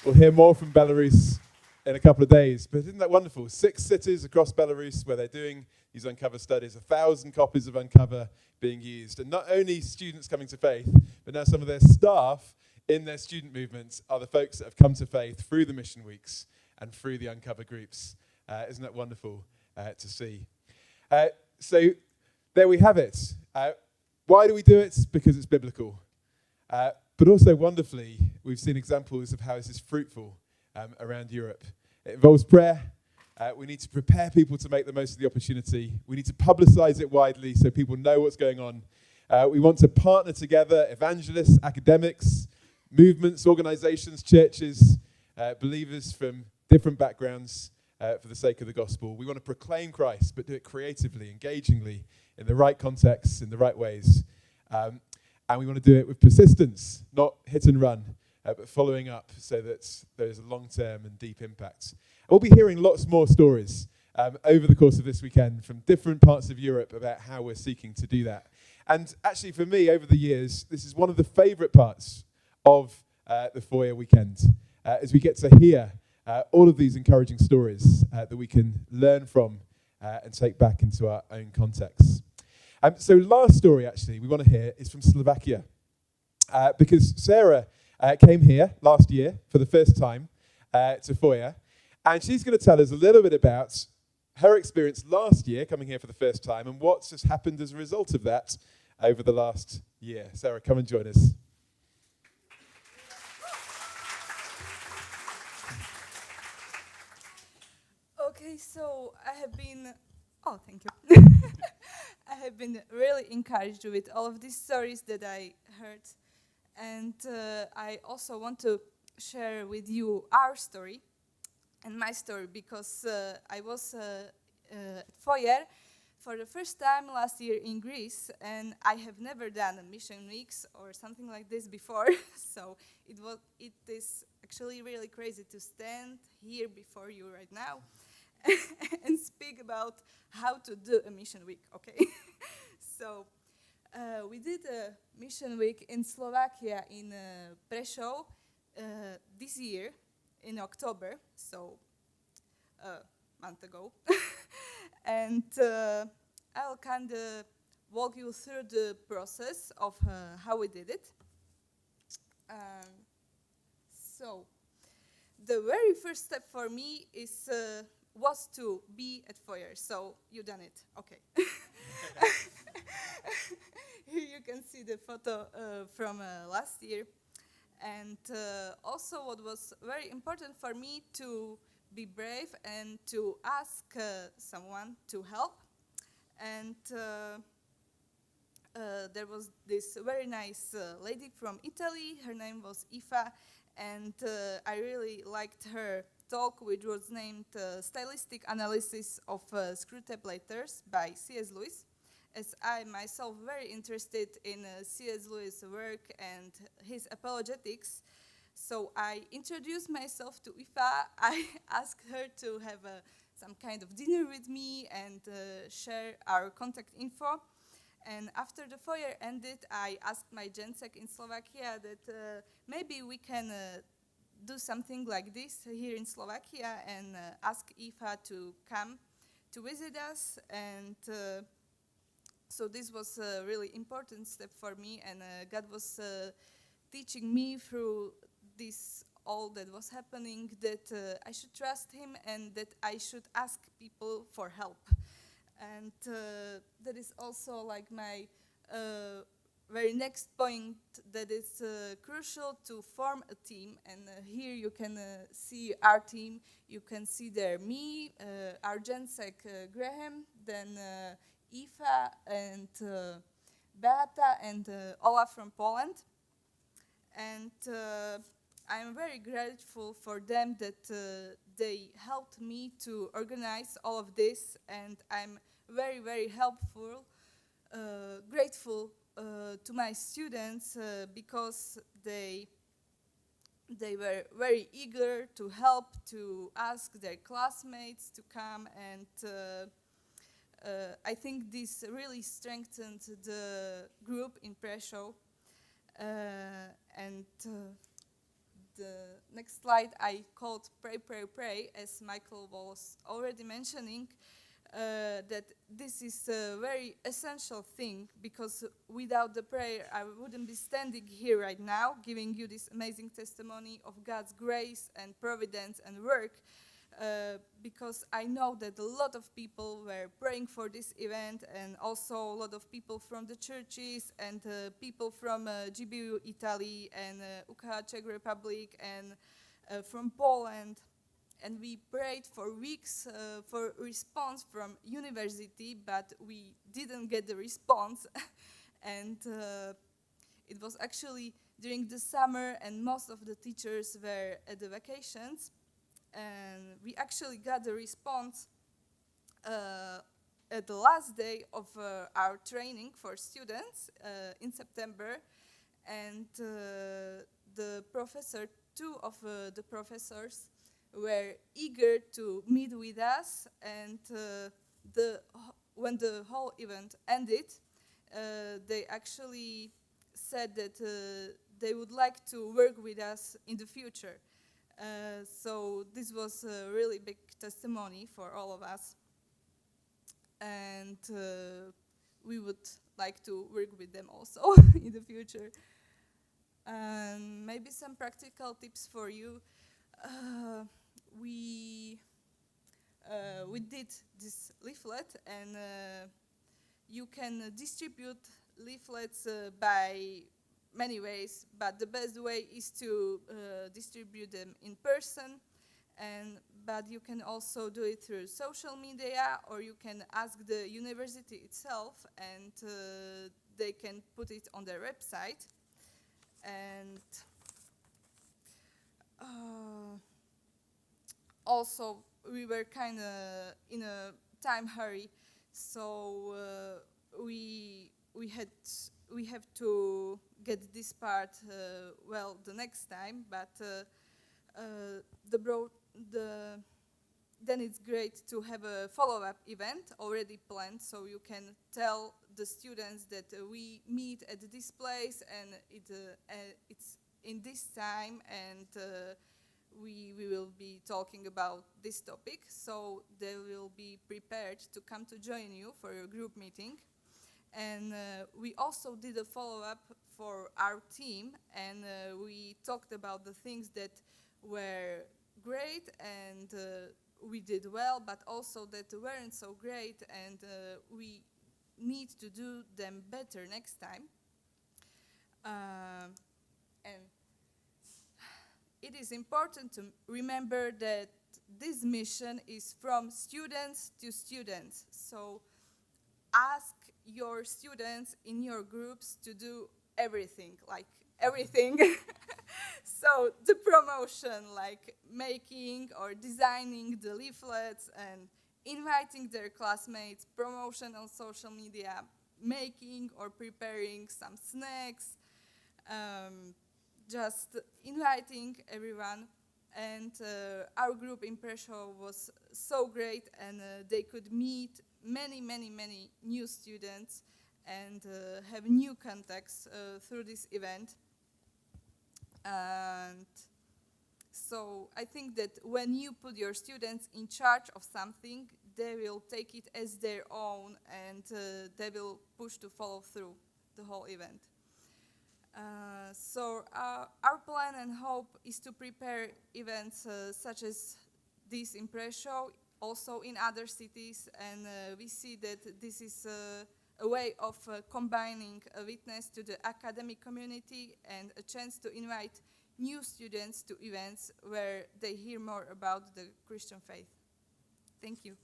We'll hear more from Belarus in a couple of days. But isn't that wonderful? 6 cities across Belarus where they're doing these Uncover studies, 1,000 copies of Uncover being used. And not only students coming to faith, but now some of their staff in their student movements are the folks that have come to faith through the mission weeks and through the Uncover groups. Isn't that wonderful to see? So there we have it. Why do we do it? Because it's biblical. But also wonderfully, we've seen examples of how this is fruitful around Europe. It involves prayer. We need to prepare people to make the most of the opportunity. We need to publicize it widely so people know what's going on. We want to partner together, evangelists, academics, movements, organizations, churches, believers from different backgrounds for the sake of the gospel. We want to proclaim Christ, but do it creatively, engagingly, in the right contexts, in the right ways. And we want to do it with persistence, not hit and run, but following up so that there's a long-term and deep impact. And we'll be hearing lots more stories over the course of this weekend from different parts of Europe about how we're seeking to do that. And actually, for me, over the years, this is one of the favourite parts of the Feuer weekend, as we get to hear all of these encouraging stories that we can learn from and take back into our own contexts. So last story, actually, we want to hear is from Slovakia, because Sarah came here last year for the first time to Feuer, and she's going to tell us a little bit about her experience last year coming here for the first time and what's just happened as a result of that over the last year. Sarah, come and join us. Okay, so I have been... Oh, thank you. I have been really encouraged with all of these stories that I heard. And I also want to share with you our story and my story, because I was at Feuer for the first time last year in Greece, and I have never done a mission weeks or something like this before. So it is actually really crazy to stand here before you right now and speak about how to do a mission week, okay? So we did a mission week in Slovakia in Prešov this year in October, so a month ago. And I'll kind of walk you through the process of how we did it. So the very first step for me was to be at Feuer. So you done it, okay. Here you can see the photo from last year. And also what was very important for me to be brave and to ask someone to help. And there was this very nice lady from Italy. Her name was Aoife, and I really liked her talk, which was named Stylistic Analysis of Screwtape Letters by C.S. Lewis, as I myself very interested in C.S. Lewis' work and his apologetics. So I introduced myself to Aoife. I asked her to have some kind of dinner with me and share our contact info. And after the Feuer ended, I asked my Gensec in Slovakia that maybe we can do something like this here in Slovakia and ask Aoife to come to visit us. And so this was a really important step for me, and God was teaching me through this all that was happening that I should trust Him and that I should ask people for help. And that is also like my very next point, that is crucial to form a team. And here you can see our team. You can see there me, our Gensec Graham, then Aoife and Beata and Olaf from Poland. And I'm very grateful for them that they helped me to organize all of this, and I'm very, very grateful to my students because they were very eager to help, to ask their classmates to come, and I think this really strengthened the group in Prešov. And the next slide I called Pray, Pray, Pray, as Michael was already mentioning, that this is a very essential thing, because without the prayer I wouldn't be standing here right now giving you this amazing testimony of God's grace and providence and work, because I know that a lot of people were praying for this event, and also a lot of people from the churches and people from GBU Italy and UKH Czech Republic and from Poland. And we prayed for weeks for response from university, but we didn't get the response. And it was actually during the summer, and most of the teachers were at the vacations. And we actually got the response at the last day of our training for students in September. And the professor, two of the professors, were eager to meet with us. And when the whole event ended, they actually said that they would like to work with us in the future. So this was a really big testimony for all of us, and we would like to work with them also in the future. And maybe some practical tips for you. We did this leaflet, and you can distribute leaflets by many ways, but the best way is to distribute them in person. But you can also do it through social media, or you can ask the university itself, and they can put it on their website. And also, we were kind of in a time hurry, so we have to get this part well the next time. But then it's great to have a follow-up event already planned, so you can tell the students that we meet at this place, and it's in this time, and we will be talking about this topic, so they will be prepared to come to join you for your group meeting. And we also did a follow-up for our team, and we talked about the things that were great and we did well, but also that weren't so great, and we need to do them better next time. And it is important to remember that this mission is from students to students. So ask your students in your groups to do everything, like everything. So the promotion, like making or designing the leaflets and inviting their classmates, promotion on social media, making or preparing some snacks, just inviting everyone. And our group in Prešov was so great, and they could meet many new students and have new contacts through this event. And so I think that when you put your students in charge of something, they will take it as their own, and they will push to follow through the whole event. So our plan and hope is to prepare events such as this in Prešov, also in other cities, and we see that this is a way of combining a witness to the academic community and a chance to invite new students to events where they hear more about the Christian faith. Thank you.